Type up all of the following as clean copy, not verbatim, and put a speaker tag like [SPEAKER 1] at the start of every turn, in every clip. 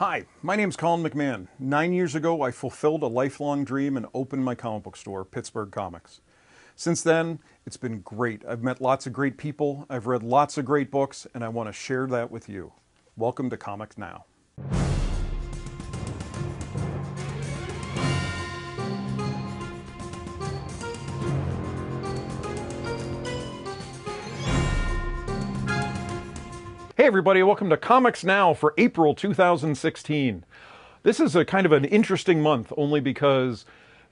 [SPEAKER 1] Hi, my name's Colin McMahon. 9 years ago, I fulfilled a lifelong dream and opened my comic book store, Pittsburgh Comics. Since then, it's been great. I've met lots of great people, I've read lots of great books, and I want to share that with you. Welcome to Comics Now. Hey everybody, welcome to Comics Now for April 2016. This is a kind of an interesting month only because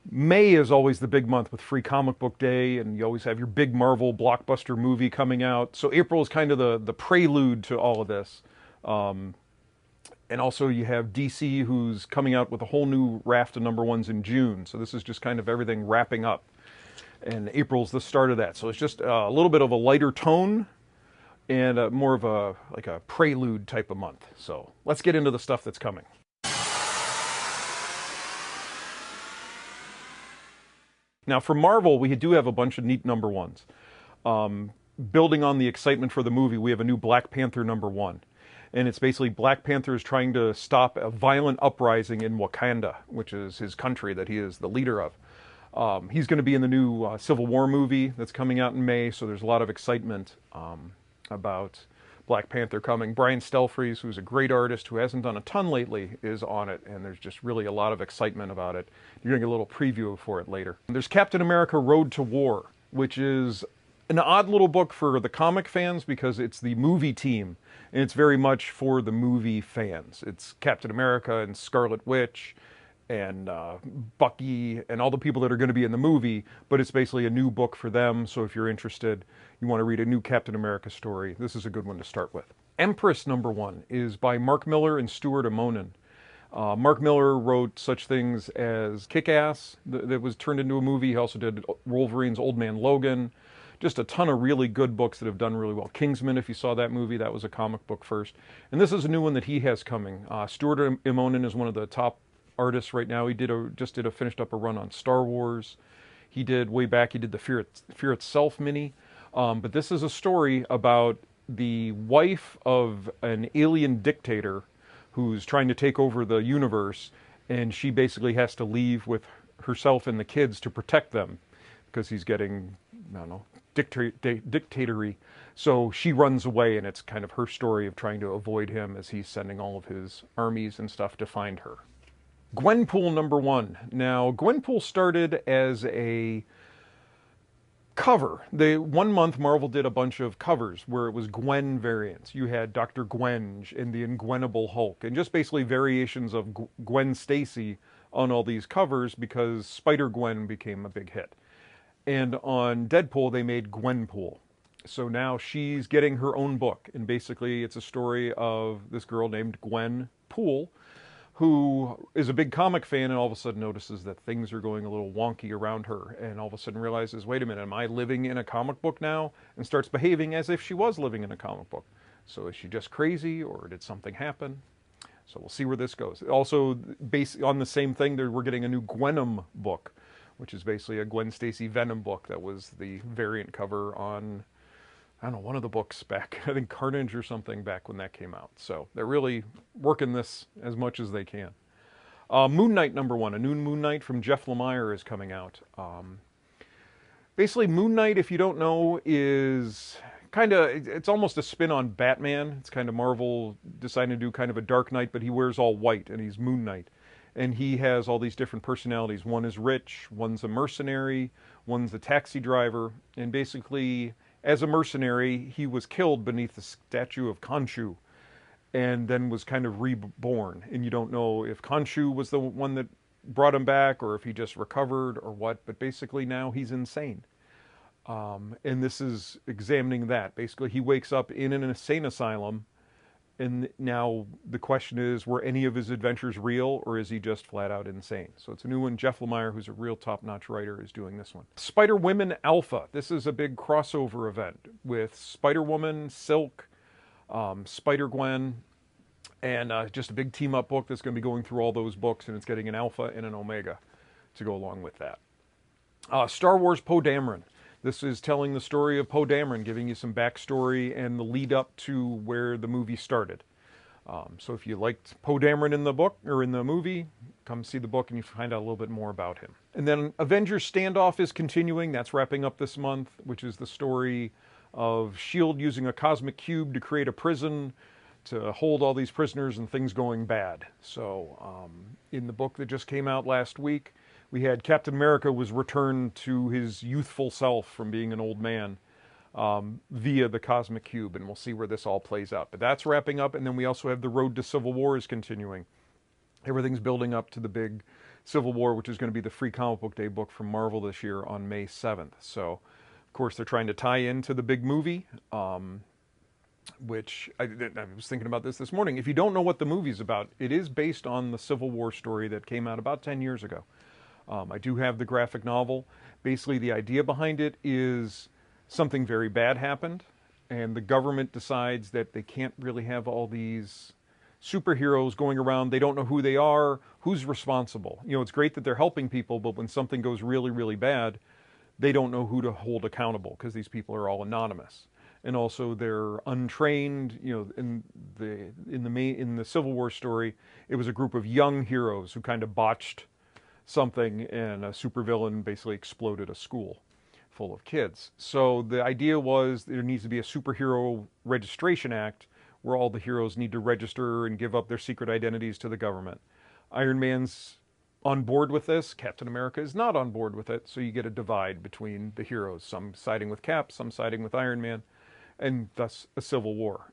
[SPEAKER 1] May is always the big month with Free Comic Book Day, and you always have your big Marvel blockbuster movie coming out. So April is kind of the prelude to all of this. And also you have DC, who's coming out with a whole new raft of number ones in June. So this is just kind of everything wrapping up. And April's the start of that. So it's just a little bit of a lighter tone and more of a prelude type of month. So let's get into the stuff that's coming. Now for Marvel, we do have a bunch of neat number ones. Building on the excitement for the movie, we have a new Black Panther number one. And it's basically Black Panther is trying to stop a violent uprising in Wakanda, which is his country that he is the leader of. He's going to be in the new Civil War movie that's coming out in May, so there's a lot of excitement about Black Panther coming. Brian Stelfreeze, who's a great artist who hasn't done a ton lately, is on it, and there's just really a lot of excitement about it. You're going to get a little preview for it later. And there's Captain America Road to War, which is an odd little book for the comic fans because it's the movie team, and it's very much for the movie fans. It's Captain America and Scarlet Witch and Bucky and all the people that are going to be in the movie, but it's basically a new book for them. So if you're interested, you want to read a new Captain America story, this is a good one to start with. Empress number one is by Mark Millar and Stuart Immonen. Mark Millar wrote such things as Kick-Ass, that was turned into a movie. He also did Wolverine's Old Man Logan. Just a ton of really good books that have done really well. Kingsman, if you saw that movie, that was a comic book first. And this is a new one that he has coming. Stuart Immonen is one of the top artists right now. He just finished up a run on Star Wars. He did the Fear Itself mini. But this is a story about the wife of an alien dictator who's trying to take over the universe, and she basically has to leave with herself and the kids to protect them because he's getting, I don't know, dictatory. So she runs away, and it's kind of her story of trying to avoid him as he's sending all of his armies and stuff to find her. Gwenpool number one. Now, Gwenpool started as a cover. 1 month Marvel did a bunch of covers where it was Gwen variants. You had Dr. Gwenge and the Ingwenable Hulk, and just basically variations of Gwen Stacy on all these covers because Spider-Gwen became a big hit. And on Deadpool, they made Gwenpool. So now she's getting her own book, and basically it's a story of this girl named Gwen Poole, who is a big comic fan and all of a sudden notices that things are going a little wonky around her, and all of a sudden realizes, wait a minute, am I living in a comic book now? And starts behaving as if she was living in a comic book. So is she just crazy, or did something happen? So we'll see where this goes. Also, based on the same thing, we're getting a new Gwenom book, which is basically a Gwen Stacy Venom book that was the variant cover on, I don't know, one of the books back, I think Carnage or something back when that came out. So they're really working this as much as they can. Moon Knight number one, a new Moon Knight from Jeff Lemire is coming out. Basically Moon Knight, if you don't know, is it's almost a spin on Batman. It's kind of Marvel deciding to do kind of a Dark Knight, but he wears all white and he's Moon Knight. And he has all these different personalities. One is rich, one's a mercenary, one's a taxi driver, and basically, as a mercenary, he was killed beneath the statue of Khonshu and then was kind of reborn. And you don't know if Khonshu was the one that brought him back or if he just recovered or what, but basically now he's insane. And this is examining that. Basically, he wakes up in an insane asylum, and now the question is, were any of his adventures real, or is he just flat out insane? So it's a new one. Jeff Lemire, who's a real top-notch writer, is doing this one. Spider-Woman Alpha. This is a big crossover event with Spider-Woman, Silk, Spider-Gwen, and just a big team-up book that's going to be going through all those books, and it's getting an Alpha and an Omega to go along with that. Star Wars Poe Dameron. This is telling the story of Poe Dameron, giving you some backstory and the lead up to where the movie started. So if you liked Poe Dameron in the book or in the movie, come see the book and you find out a little bit more about him. And then Avengers Standoff is continuing. That's wrapping up this month, which is the story of S.H.I.E.L.D. using a cosmic cube to create a prison to hold all these prisoners and things going bad. So in the book that just came out last week, we had Captain America was returned to his youthful self from being an old man via the cosmic cube, and we'll see where this all plays out. But that's wrapping up, and then we also have the Road to Civil War is continuing. Everything's building up to the big Civil War, which is going to be the free comic book day book from Marvel this year on May 7th. So, of course, they're trying to tie into the big movie, which I was thinking about this morning. If you don't know what the movie's about, it is based on the Civil War story that came out about 10 years ago. I do have the graphic novel. Basically, the idea behind it is something very bad happened, and the government decides that they can't really have all these superheroes going around. They don't know who they are, who's responsible. You know, it's great that they're helping people, but when something goes really, really bad, they don't know who to hold accountable because these people are all anonymous. And also they're untrained. You know, in the Civil War story, it was a group of young heroes who kind of botched something, and a supervillain basically exploded a school full of kids. So the idea was there needs to be a superhero registration act where all the heroes need to register and give up their secret identities to the government. Iron Man's on board with this. Captain America is not on board with it. So you get a divide between the heroes, some siding with Cap, some siding with Iron Man, and thus a civil war.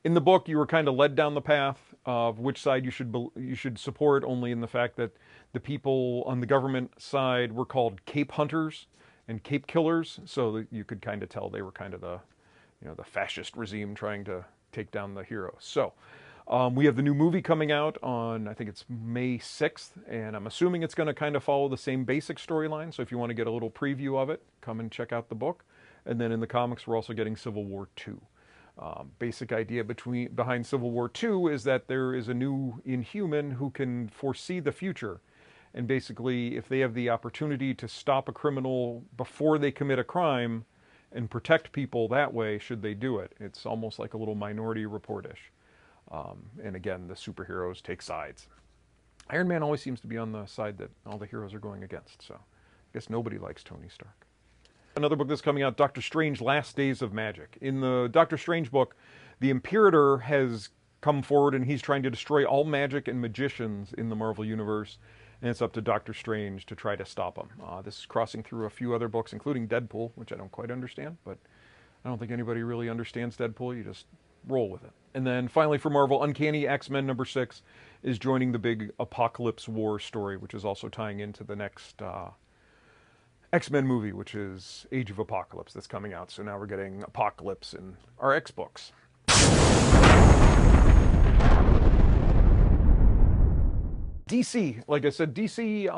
[SPEAKER 1] In the book, you were kind of led down the path of which side you should support, only in the fact that the people on the government side were called Cape Hunters and Cape Killers, so that you could kind of tell they were kind of the, you know, the fascist regime trying to take down the heroes. So we have the new movie coming out on, I think it's May 6th, and I'm assuming it's going to kind of follow the same basic storyline. So if you want to get a little preview of it, come and check out the book. And then in the comics, we're also getting Civil War II. Basic idea behind Civil War II is that there is a new Inhuman who can foresee the future. And basically, if they have the opportunity to stop a criminal before they commit a crime and protect people that way, should they do it? It's almost like a little Minority Report-ish. And again, the superheroes take sides. Iron Man always seems to be on the side that all the heroes are going against, so I guess nobody likes Tony Stark. Another book that's coming out, Doctor Strange, Last Days of Magic. In the Doctor Strange book, the Imperator has come forward and he's trying to destroy all magic and magicians in the Marvel Universe, and it's up to Doctor Strange to try to stop him. This is crossing through a few other books, including Deadpool, which I don't quite understand, but I don't think anybody really understands Deadpool. You just roll with it. And then finally for Marvel, Uncanny X-Men #6 is joining the big Apocalypse War story, which is also tying into the next X-Men movie, which is Age of Apocalypse, that's coming out. So now we're getting Apocalypse in our X books. DC, like I said, DC,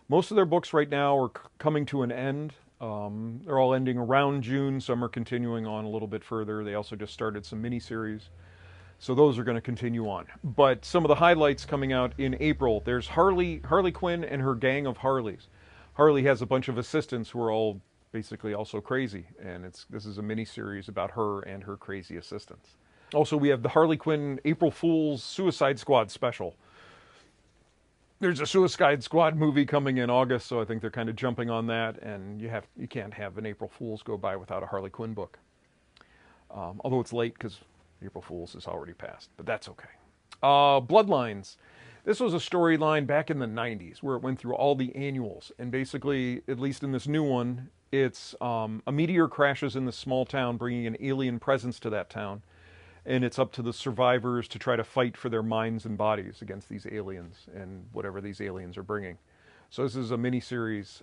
[SPEAKER 1] most of their books right now are coming to an end. They're all ending around June. Some are continuing on a little bit further. They also just started some miniseries. So those are going to continue on. But some of the highlights coming out in April, there's Harley Quinn and her gang of Harleys. Harley has a bunch of assistants who are all basically also crazy. And this is a miniseries about her and her crazy assistants. Also, we have the Harley Quinn April Fool's Suicide Squad special. There's a Suicide Squad movie coming in August, so I think they're kind of jumping on that, and you can't have an April Fool's go by without a Harley Quinn book. Although it's late because April Fool's is already passed, but that's okay. Bloodlines. This was a storyline back in the 90s where it went through all the annuals, and basically, at least in this new one, it's a meteor crashes in this small town, bringing an alien presence to that town. And it's up to the survivors to try to fight for their minds and bodies against these aliens and whatever these aliens are bringing. So this is a mini-series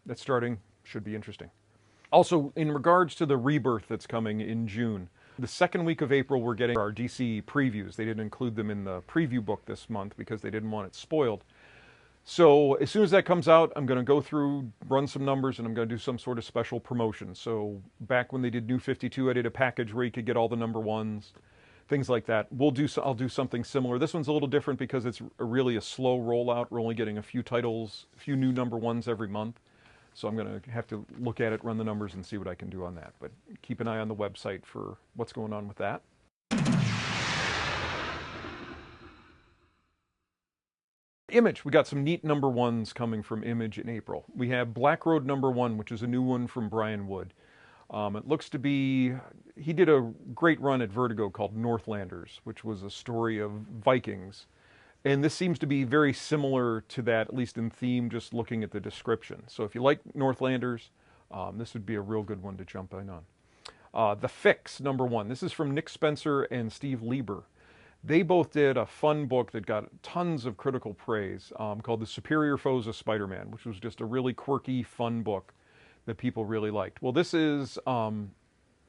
[SPEAKER 1] that's starting. Should be interesting. Also, in regards to the Rebirth that's coming in June, the second week of April, we're getting our DC previews. They didn't include them in the preview book this month because they didn't want it spoiled. So as soon as that comes out, I'm going to go through, run some numbers, and I'm going to do some sort of special promotion. So back when they did New 52, I did a package where you could get all the #1s, things like that. I'll do something similar. This one's a little different because it's really a slow rollout. We're only getting a few titles, a few new #1s every month. So I'm going to have to look at it, run the numbers, and see what I can do on that. But keep an eye on the website for what's going on with that. Image, we got some neat number ones coming from Image in April. We have Black Road number one, which is a new one from Brian Wood. It looks to be, he did a great run at Vertigo called Northlanders, which was a story of Vikings. And this seems to be very similar to that, at least in theme, just looking at the description. So if you like Northlanders, this would be a real good one to jump in on. The Fix, number one. This is from Nick Spencer and Steve Lieber. They both did a fun book that got tons of critical praise called The Superior Foes of Spider-Man, which was just a really quirky, fun book that people really liked. Well, this is a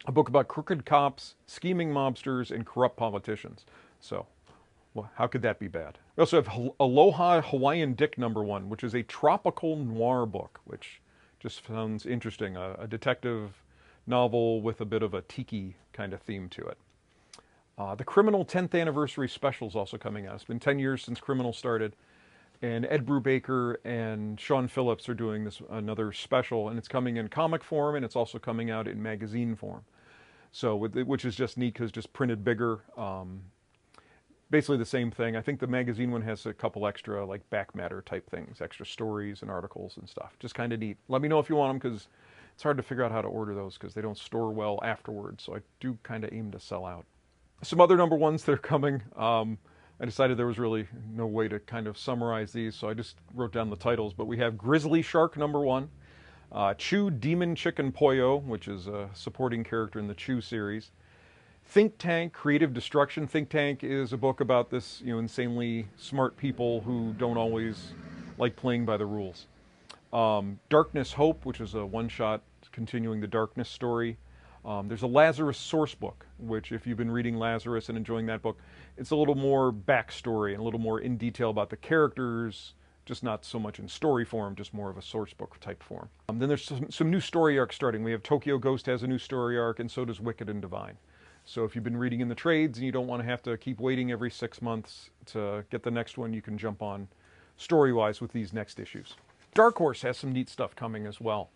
[SPEAKER 1] book about crooked cops, scheming mobsters, and corrupt politicians. So, well, how could that be bad? We also have Aloha Hawaiian Dick number one, which is a tropical noir book, which just sounds interesting. A detective novel with a bit of a tiki kind of theme to it. The Criminal 10th Anniversary Special is also coming out. It's been 10 years since Criminal started, and Ed Brubaker and Sean Phillips are doing this another special, and it's coming in comic form, and it's also coming out in magazine form. So, which is just neat because just printed bigger. Basically the same thing. I think the magazine one has a couple extra like back matter type things, extra stories and articles and stuff. Just kind of neat. Let me know if you want them because it's hard to figure out how to order those because they don't store well afterwards. So I do kind of aim to sell out. Some other number ones that are coming. I decided there was really no way to kind of summarize these, so I just wrote down the titles. But we have Grizzly Shark number one, Chew Demon Chicken Pollo, which is a supporting character in the Chew series. Think Tank, Creative Destruction. Think Tank is a book about this, insanely smart people who don't always like playing by the rules. Darkness Hope, which is a one-shot continuing the Darkness story. There's a Lazarus source book, which if you've been reading Lazarus and enjoying that book, it's a little more backstory and a little more in detail about the characters, just not so much in story form, just more of a source book type form. Then there's some new story arcs starting. We have Tokyo Ghost has a new story arc, and so does Wicked and Divine. So if you've been reading in the trades and you don't want to have to keep waiting every 6 months to get the next one, you can jump on story-wise with these next issues. Dark Horse has some neat stuff coming as well.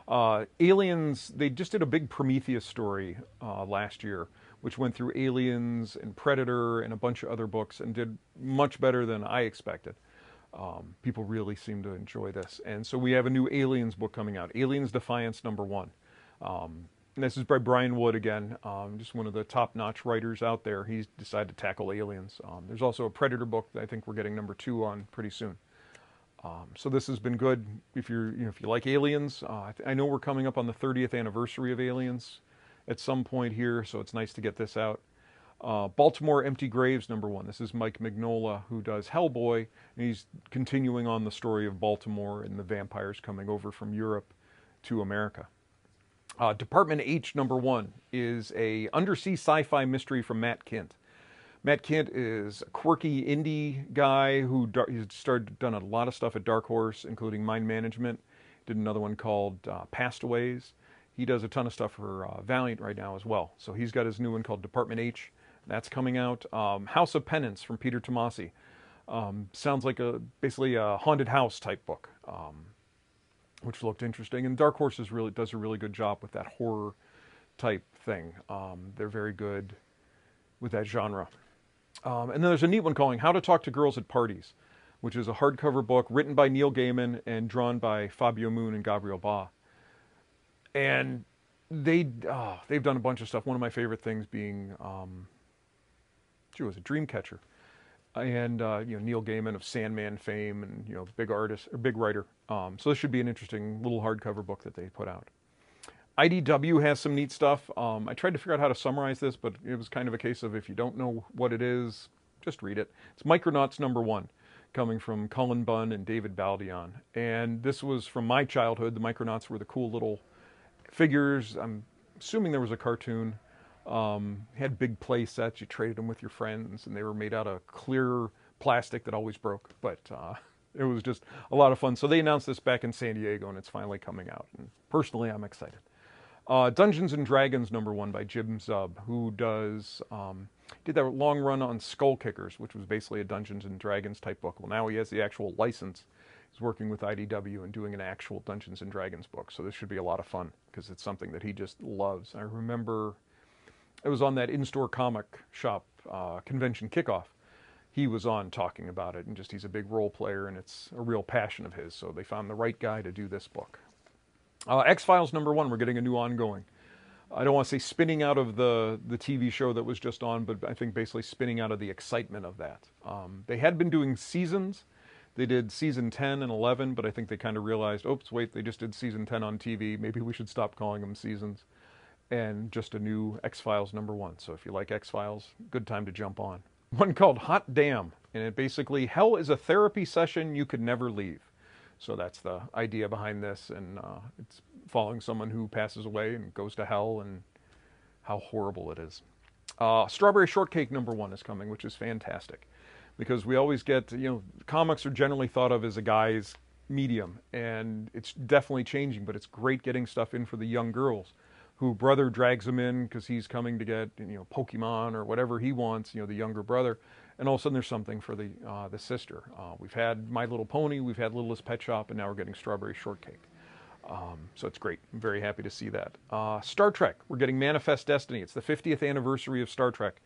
[SPEAKER 1] Aliens, they just did a big Prometheus story last year, which went through Aliens and Predator and a bunch of other books and did much better than I expected. People really seem to enjoy this. And so we have a new Aliens book coming out, Aliens Defiance number one. And this is by Brian Wood again, just one of the top-notch writers out there. He's decided to tackle aliens. There's also a Predator book that I think we're getting number two on pretty soon. So this has been good if you like Aliens. I know we're coming up on the 30th anniversary of Aliens at some point here, so it's nice to get this out. Baltimore Empty Graves number one. This is Mike Mignola, who does Hellboy, and he's continuing on the story of Baltimore and the vampires coming over from Europe to America. Department H number one is a undersea sci-fi mystery from Matt Kindt. Matt Kindt is a quirky indie guy who he's done a lot of stuff at Dark Horse, including Mind Management. Did another one called Pastaways. He does a ton of stuff for Valiant right now as well. So he's got his new one called Department H. That's coming out. House of Penance from Peter Tomasi. Sounds like basically a haunted house type book, which looked interesting. And Dark Horse does a really good job with that horror type thing. They're very good with that genre. And then there's a neat one called How to Talk to Girls at Parties, which is a hardcover book written by Neil Gaiman and drawn by Fabio Moon and Gabriel Ba. And they've done a bunch of stuff. One of my favorite things being, was a Dreamcatcher. And Neil Gaiman of Sandman fame, and big artist or big writer. So this should be an interesting little hardcover book that they put out. IDW has some neat stuff. I tried to figure out how to summarize this, but it was kind of a case of if you don't know what it is, just read it. It's Micronauts number one, coming from Cullen Bunn and David Baldeon. And this was from my childhood. The Micronauts were the cool little figures. I'm assuming there was a cartoon. Had big play sets. You traded them with your friends, and they were made out of clear plastic that always broke. But it was just a lot of fun. So they announced this back in San Diego, and it's finally coming out. And personally, I'm excited. Dungeons and Dragons number one by Jim Zub, who did that long run on Skull Kickers, which was basically a Dungeons and Dragons type book. Well, now he has the actual license. He's working with IDW and doing an actual Dungeons and Dragons book. So this should be a lot of fun because it's something that he just loves. I remember it was on that in-store comic shop convention kickoff. he was on talking about it, and just he's a big role player, and it's a real passion of his. So they found the right guy to do this book. X-Files #1, we're getting a new ongoing. I don't want to say spinning out of the TV show that was just on, but I think basically spinning out of the excitement of that. They had been doing seasons. They did season 10 and 11, but I think they kind of realized, oops, wait, they just did season 10 on TV. Maybe we should stop calling them seasons. And just a new X-Files #1. So if you like X-Files, good time to jump on. One called Hot Damn, and it basically, hell is a therapy session you could never leave. So that's the idea behind this, and it's following someone who passes away and goes to hell, and how horrible it is. Strawberry Shortcake #1 is coming, which is fantastic, because we always get, comics are generally thought of as a guy's medium, and it's definitely changing, but it's great getting stuff in for the young girls, who brother drags them in because he's coming to get, Pokemon or whatever he wants, the younger brother. And all of a sudden there's something for the sister. We've had My Little Pony, we've had Littlest Pet Shop, and now we're getting Strawberry Shortcake. So it's great. I'm very happy to see that. Star Trek, we're getting Manifest Destiny. It's the 50th anniversary of Star Trek.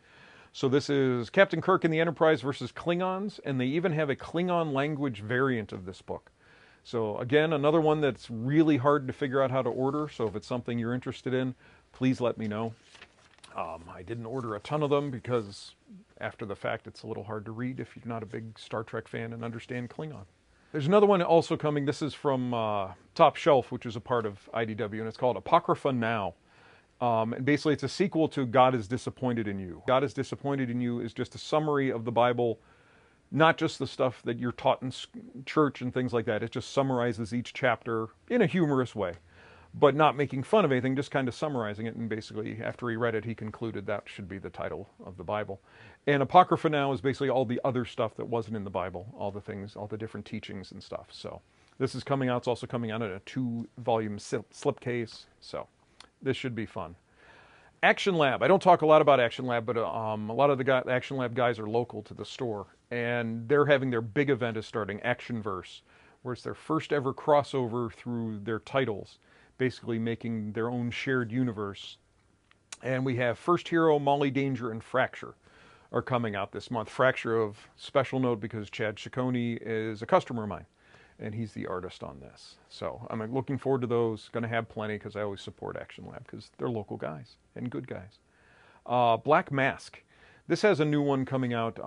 [SPEAKER 1] So this is Captain Kirk and the Enterprise versus Klingons, and they even have a Klingon language variant of this book. So again, another one that's really hard to figure out how to order. So if it's something you're interested in, please let me know. I didn't order a ton of them because after the fact, it's a little hard to read if you're not a big Star Trek fan and understand Klingon. There's another one also coming. This is from Top Shelf, which is a part of IDW, and it's called Apocrypha Now. And basically, it's a sequel to God is Disappointed in You. God is Disappointed in You is just a summary of the Bible, not just the stuff that you're taught in church and things like that. It just summarizes each chapter in a humorous way, but not making fun of anything, just kind of summarizing it. And basically, after he read it, he concluded that should be the title of the Bible. And Apocrypha Now is basically all the other stuff that wasn't in the Bible, all the things, all the different teachings and stuff. So this is coming out. It's also coming out in a 2-volume slipcase. So this should be fun. Action Lab. I don't talk a lot about Action Lab, but a lot of the Action Lab guys are local to the store. And they're having their big event is starting, Actionverse, where it's their first ever crossover through their titles, basically making their own shared universe. And we have First Hero, Molly Danger, and Fracture are coming out this month. Fracture of special note because Chad Ciccone is a customer of mine, and he's the artist on this. So I'm looking forward to those. Going to have plenty because I always support Action Lab because they're local guys and good guys. Black Mask. This has a new one coming out.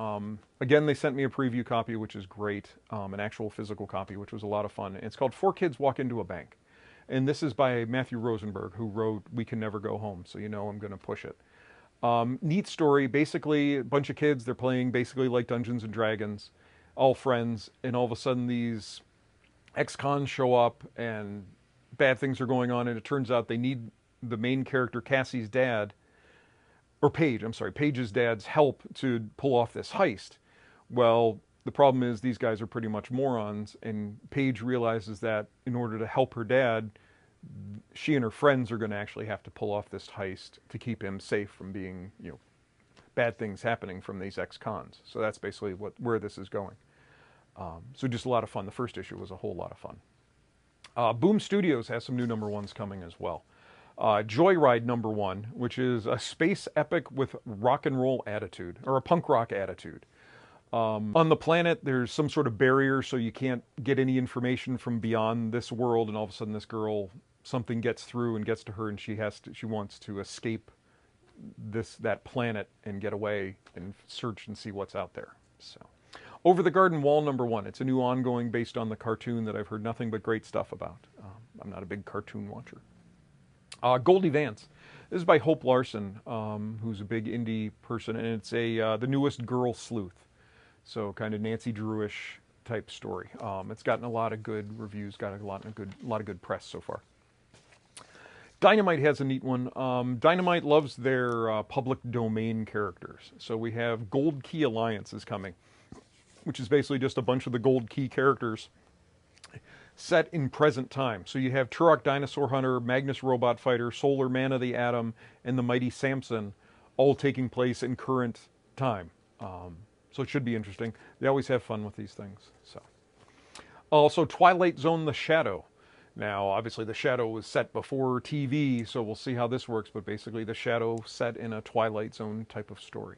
[SPEAKER 1] Again, they sent me a preview copy, which is great, an actual physical copy, which was a lot of fun. It's called 4 Kids Walk Into a Bank. And this is by Matthew Rosenberg, who wrote We Can Never Go Home, so I'm going to push it. Neat story. Basically, a bunch of kids, they're playing basically like Dungeons and Dragons, all friends, and all of a sudden these ex-cons show up and bad things are going on, and it turns out they need the main character, Cassie's dad, or Paige, I'm sorry, Paige's dad's help to pull off this heist. Well, the problem is these guys are pretty much morons, and Paige realizes that in order to help her dad, she and her friends are going to actually have to pull off this heist to keep him safe from being, bad things happening from these ex-cons. So that's basically where this is going. So just a lot of fun. The first issue was a whole lot of fun. Boom Studios has some new #1s coming as well. Joyride #1, which is a space epic with rock and roll attitude, or a punk rock attitude. On the planet, there's some sort of barrier, so you can't get any information from beyond this world, and all of a sudden this girl, something gets through and gets to her, and she wants to escape that planet and get away and search and see what's out there. So, Over the Garden Wall #1. It's a new ongoing based on the cartoon that I've heard nothing but great stuff about. I'm not a big cartoon watcher. Goldie Vance. This is by Hope Larson, who's a big indie person, and it's the newest girl sleuth. So kind of Nancy Drew-ish type story. It's gotten a lot of good reviews, got a lot of good press so far. Dynamite has a neat one. Dynamite loves their public domain characters. So we have Gold Key Alliance is coming, which is basically just a bunch of the Gold Key characters set in present time. So you have Turok Dinosaur Hunter, Magnus Robot Fighter, Solar Man of the Atom, and the Mighty Samson all taking place in current time. So it should be interesting. They always have fun with these things. So, also Twilight Zone: The Shadow. Now, obviously, The Shadow was set before TV, so we'll see how this works. But basically, The Shadow set in a Twilight Zone type of story.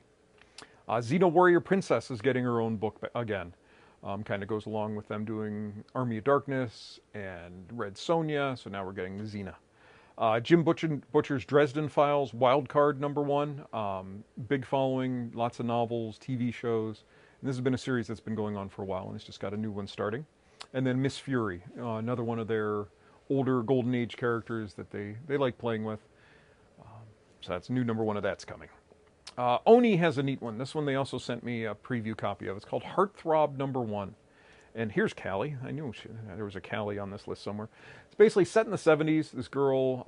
[SPEAKER 1] Xena Warrior Princess is getting her own book again. Kind of goes along with them doing Army of Darkness and Red Sonja, so now we're getting the Xena. Jim Butcher's Dresden Files, Wildcard #1. Big following, lots of novels, TV shows. And this has been a series that's been going on for a while, and it's just got a new one starting. And then Miss Fury, another one of their older Golden Age characters that they like playing with. So that's new #1 of that's coming. Oni has a neat one. This one they also sent me a preview copy of. It's called Heartthrob #1. And here's Callie. I knew there was a Callie on this list somewhere. It's basically set in the 70s. This girl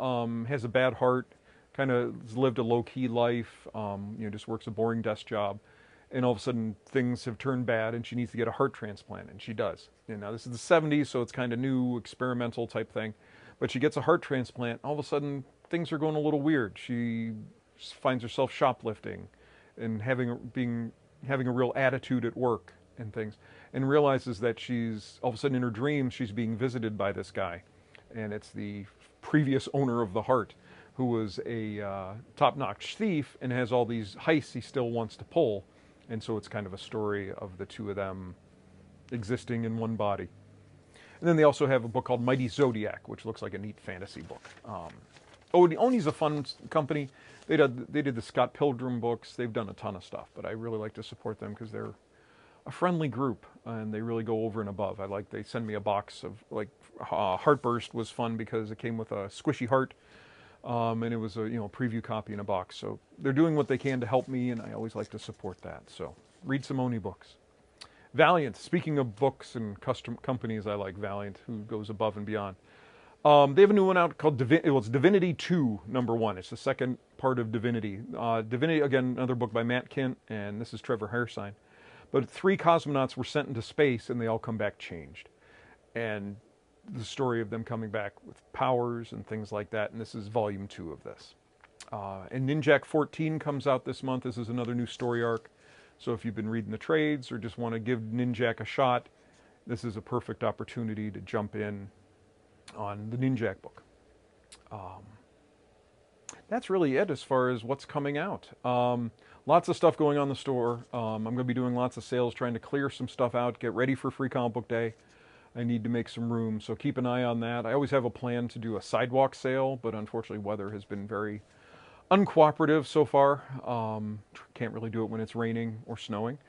[SPEAKER 1] has a bad heart, kind of lived a low-key life, just works a boring desk job. And all of a sudden, things have turned bad, and she needs to get a heart transplant, and she does. And now this is the 70s, so it's kind of new, experimental type thing. But she gets a heart transplant. All of a sudden, things are going a little weird. She finds herself shoplifting and having a real attitude at work and things, and realizes that she's all of a sudden in her dreams she's being visited by this guy, and it's the previous owner of the heart, who was a top-notch thief and has all these heists he still wants to pull, and so it's kind of a story of the two of them existing in one body. And then they also have a book called Mighty Zodiac, which looks like a neat fantasy book. Oni's a fun company. They did the Scott Pilgrim books. They've done a ton of stuff, but I really like to support them because they're a friendly group and they really go over and above. They send me a box of Heartburst was fun because it came with a squishy heart, and it was a preview copy in a box. So they're doing what they can to help me, and I always like to support that. So read some Oni books. Valiant. Speaking of books and custom companies, I like Valiant, who goes above and beyond. They have a new one out called Divinity 2 #1. It's the second part of Divinity. Divinity, again, another book by Matt Kindt, and this is Trevor Hairsine. But 3 cosmonauts were sent into space, and they all come back changed. And the story of them coming back with powers and things like that, and this is volume 2 of this. And Ninjak 14 comes out this month. This is another new story arc. So if you've been reading the trades or just want to give Ninjak a shot, this is a perfect opportunity to jump in on the Ninjak book. That's really it as far as what's coming out. Lots of stuff going on in the store. I'm going to be doing lots of sales, trying to clear some stuff out, get ready for Free Comic Book Day. I need to make some room, so keep an eye on that. I always have a plan to do a sidewalk sale, but unfortunately weather has been very uncooperative so far. Can't really do it when it's raining or snowing.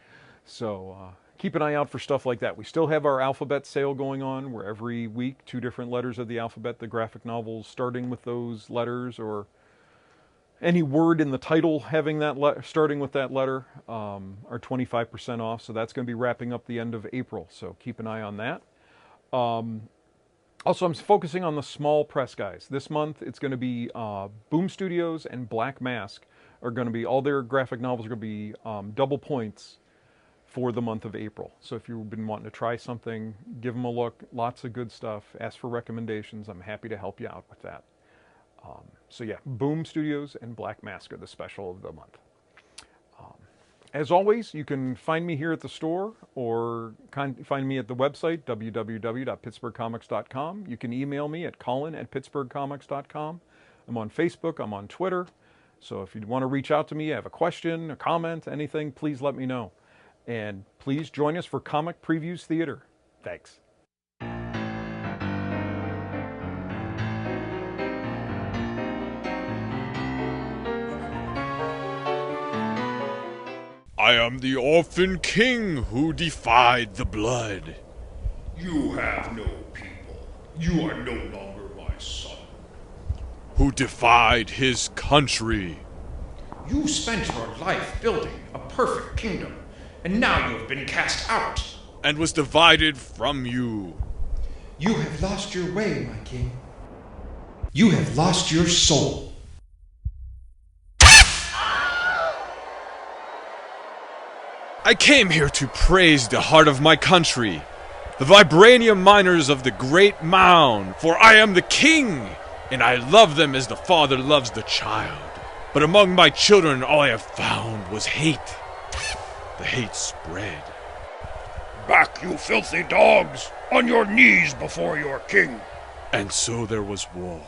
[SPEAKER 1] So keep an eye out for stuff like that. We still have our alphabet sale going on, where every week 2 different letters of the alphabet, the graphic novels starting with those letters, or any word in the title having that starting with that letter, are 25% off. So that's going to be wrapping up the end of April. So keep an eye on that. Also, I'm focusing on the small press guys. This month, it's going to be Boom Studios and Black Mask are going to be, all their graphic novels are going to be double points for the month of April. So if you've been wanting to try something, give them a look. Lots of good stuff. Ask for recommendations. I'm happy to help you out with that. So yeah, Boom Studios and Black Mask are the special of the month. As always, you can find me here at the store or find me at the website, www.pittsburghcomics.com. You can email me at colin@pittsburghcomics.com. I'm on Facebook. I'm on Twitter. So if you want to reach out to me, have a question, a comment, anything, please let me know. And please join us for Comic Previews Theater. Thanks.
[SPEAKER 2] I am the Orphan King who defied the blood.
[SPEAKER 3] You have no people. You are no longer my son.
[SPEAKER 2] Who defied his country.
[SPEAKER 3] You spent your life building a perfect kingdom, and now you have been cast out.
[SPEAKER 2] And was divided from you.
[SPEAKER 3] You have lost your way, my king. You have lost your soul.
[SPEAKER 2] I came here to praise the heart of my country, the vibranium miners of the Great Mound, for I am the king, and I love them as the father loves the child. But among my children all I have found was hate. The hate spread.
[SPEAKER 4] Back, you filthy dogs! On your knees before your king!
[SPEAKER 2] And so there was war.